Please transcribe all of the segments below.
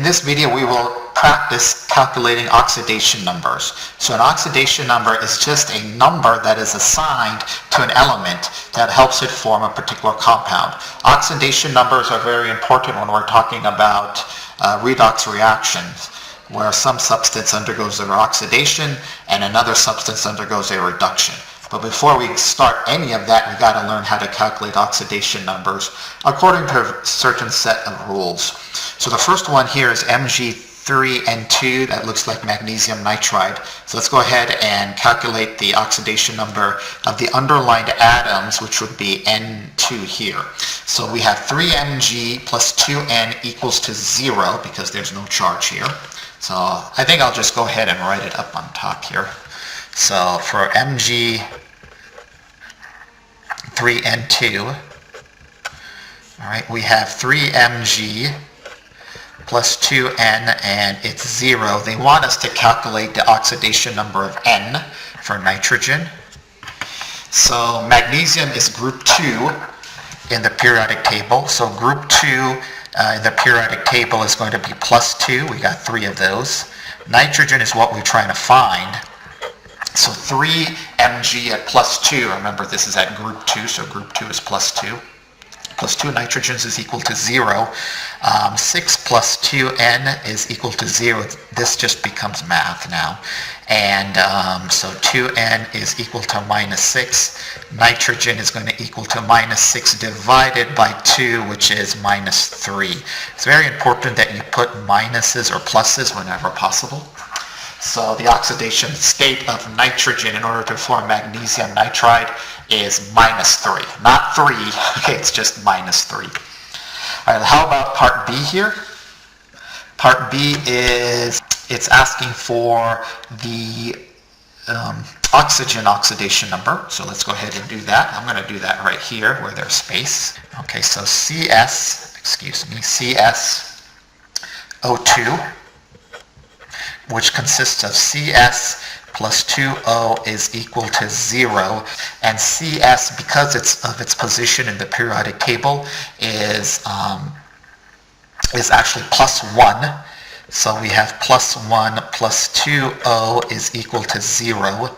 this video we will practice calculating oxidation numbers. So an oxidation number is just a number that is assigned to an element that helps it form a particular compound. Oxidation numbers are very important when we're talking about redox reactions, where some substance undergoes an oxidation and another substance undergoes a reduction. But before we start any of that, we got to learn how to calculate oxidation numbers according to a certain set of rules. So the first one here is Mg3N2. That looks like magnesium nitride. So let's go ahead and calculate the oxidation number of the underlined atoms, which would be N2 here. So we have 3Mg plus 2N equals to 0 because there's no charge here. So I think I'll just go ahead and write it up on top here. So for Mg3N2, all right, we have 3Mg plus 2N, and it's 0. They want us to calculate the oxidation number of N for nitrogen. So magnesium is group 2 in the periodic table. So group 2 in the periodic table is going to be plus 2. We got 3 of those. Nitrogen is what we're trying to find. So 3Mg at plus 2, remember this is at group 2, so group 2 is plus 2. Plus 2 nitrogens is equal to 0. 6 plus 2N is equal to 0. This just becomes math now. And so 2N is equal to minus 6. Nitrogen is going to equal to minus 6 divided by 2, which is minus 3. It's very important that you put minuses or pluses whenever possible. So the oxidation state of nitrogen in order to form magnesium nitride is minus 3. Not 3, okay, it's just minus 3. All right, how about part B here? Part B is, it's asking for the oxygen oxidation number. So let's go ahead and do that. I'm going to do that right here where there's space. Okay, so CsO2, which consists of Cs plus 2O is equal to 0, and Cs, because of its position in the periodic table, is actually plus 1. So we have plus 1 plus 2O is equal to 0,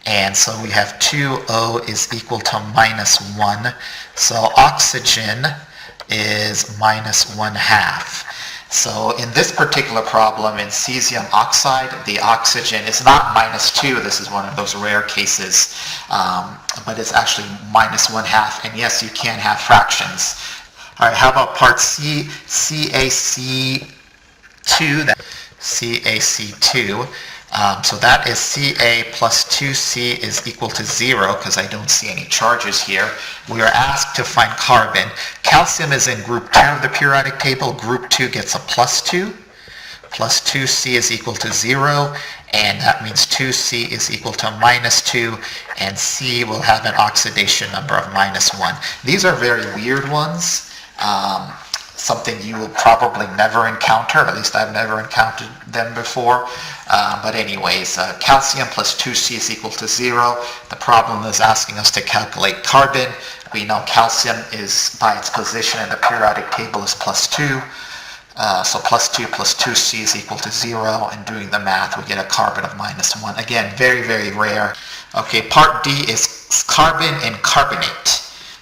and so we have 2O is equal to minus 1. So oxygen is minus 1/2. So in this particular problem, in cesium oxide, the oxygen is not minus 2. This is one of those rare cases, but it's actually minus 1/2. And yes, you can have fractions. All right, how about part C, CaC2? CaC2. So that is Ca plus 2C is equal to 0 because I don't see any charges here. We are asked to find carbon. Calcium is in group 2 of the periodic table. Group 2 gets a plus 2. Plus 2C is equal to 0, and that means 2C is equal to minus 2, and C will have an oxidation number of minus 1. These are very weird ones. Something you will probably never encounter, at least I've never encountered them before. But anyways, calcium plus 2C is equal to 0. The problem is asking us to calculate carbon. We know calcium is, by its position in the periodic table, is plus 2. So plus 2 plus 2C is equal to 0. And doing the math, we get a carbon of minus 1. Again, very, very rare. Okay, part D is carbon and carbonate.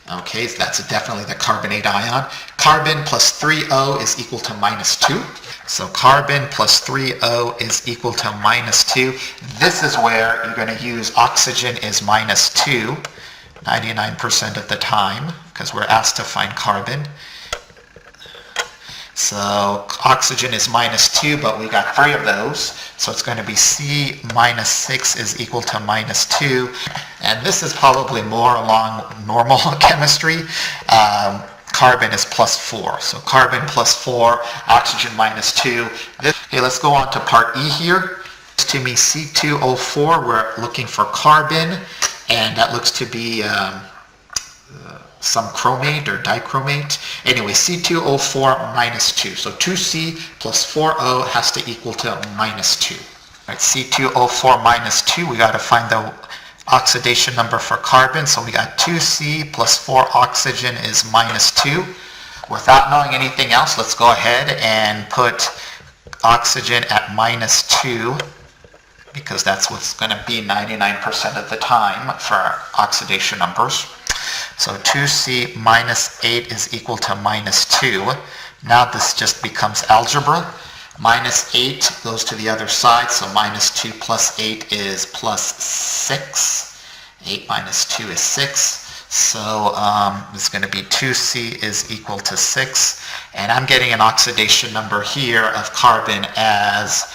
Okay, so that's definitely the carbonate ion. Carbon plus 3O is equal to minus 2. So carbon plus 3O is equal to minus 2. This is where you're going to use oxygen is minus 2, 99% of the time, because we're asked to find carbon. So oxygen is minus 2, but we got 3 of those. So it's going to be C minus 6 is equal to minus 2. And this is probably more along normal chemistry. Carbon is plus 4. So carbon plus 4, oxygen minus 2. Okay, let's go on to part E here. To me, C2O4, we're looking for carbon, and that looks to be some chromate or dichromate. Anyway, C2O4 minus 2. So 2C plus 4O has to equal to minus 2. All right, C2O4 minus 2, we got to find the oxidation number for carbon. So we got 2C plus 4 oxygen is minus 2. Without knowing anything else, let's go ahead and put oxygen at -2, because that's what's going to be 99% of the time for oxidation numbers. So 2C minus 8 is equal to -2. Now this just becomes algebra. -8 goes to the other side, so -2 plus 8 is +6. 8 minus 2 is 6. So it's going to be 2C is equal to 6. And I'm getting an oxidation number here of carbon as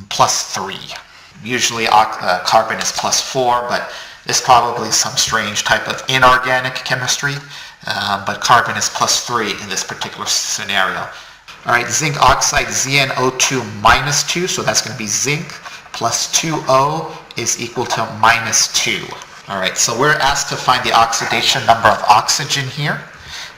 +3. Usually carbon is +4, but it's probably some strange type of inorganic chemistry. But carbon is +3 in this particular scenario. All right, zinc oxide ZnO2 minus 2, so that's going to be zinc plus 2O is equal to -2. All right, so we're asked to find the oxidation number of oxygen here.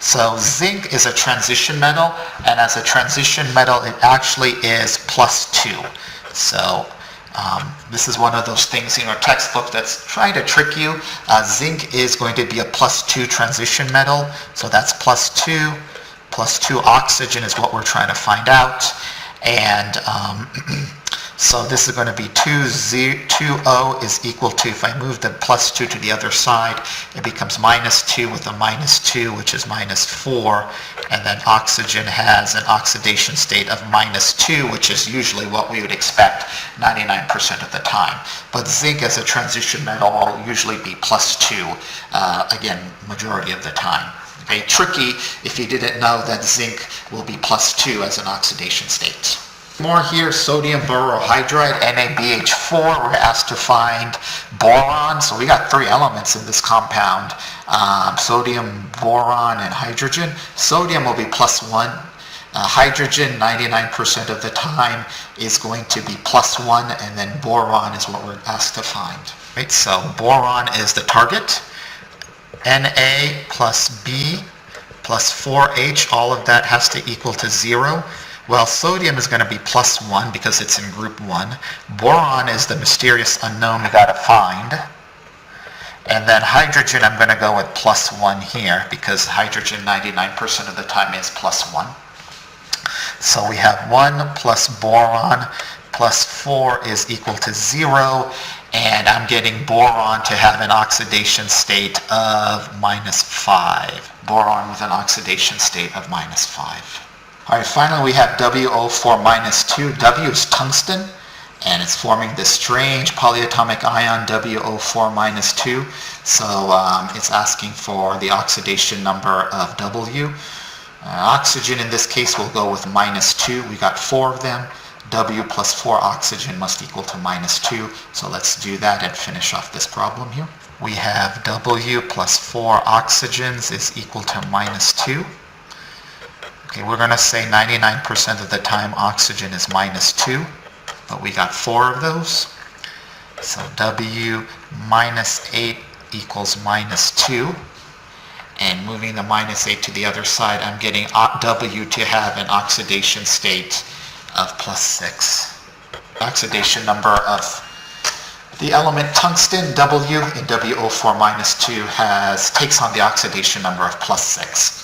So zinc is a transition metal, and as a transition metal, it actually is +2. So this is one of those things in your textbook that's trying to trick you. Zinc is going to be a +2 transition metal, so that's +2. +2 oxygen is what we're trying to find out. And so this is going to be 2O is equal to, if I move the +2 to the other side, it becomes -2 with a -2, which is -4. And then oxygen has an oxidation state of -2, which is usually what we would expect 99% of the time. But zinc as a transition metal will usually be +2, again, majority of the time. Okay, tricky if you didn't know that zinc will be +2 as an oxidation state. More here, sodium borohydride, NaBH4. We're asked to find boron. So we got 3 elements in this compound, sodium, boron, and hydrogen. Sodium will be +1. Hydrogen, 99% of the time, is going to be +1, and then boron is what we're asked to find. Right, so boron is the target. Na plus B plus 4H, all of that has to equal to 0. Well, sodium is going to be +1 because it's in group 1. Boron is the mysterious unknown we got to find. And then hydrogen, I'm going to go with +1 here because hydrogen 99% of the time is +1. So we have 1 plus boron plus 4 is equal to 0. And I'm getting boron to have an oxidation state of -5. Boron with an oxidation state of -5. All right, finally we have WO4 minus 2. W is tungsten, and it's forming this strange polyatomic ion, WO4 minus 2. So it's asking for the oxidation number of W. Oxygen in this case will go with -2. We got 4 of them. W plus 4 oxygen must equal to -2. So let's do that and finish off this problem here. We have W plus 4 oxygens is equal to -2. Okay, we're going to say 99% of the time oxygen is -2, but we got 4 of those. So W minus 8 equals -2. And moving the -8 to the other side, I'm getting W to have an oxidation state of +6. Oxidation number of the element tungsten, W, in WO4 minus 2 takes on the oxidation number of +6.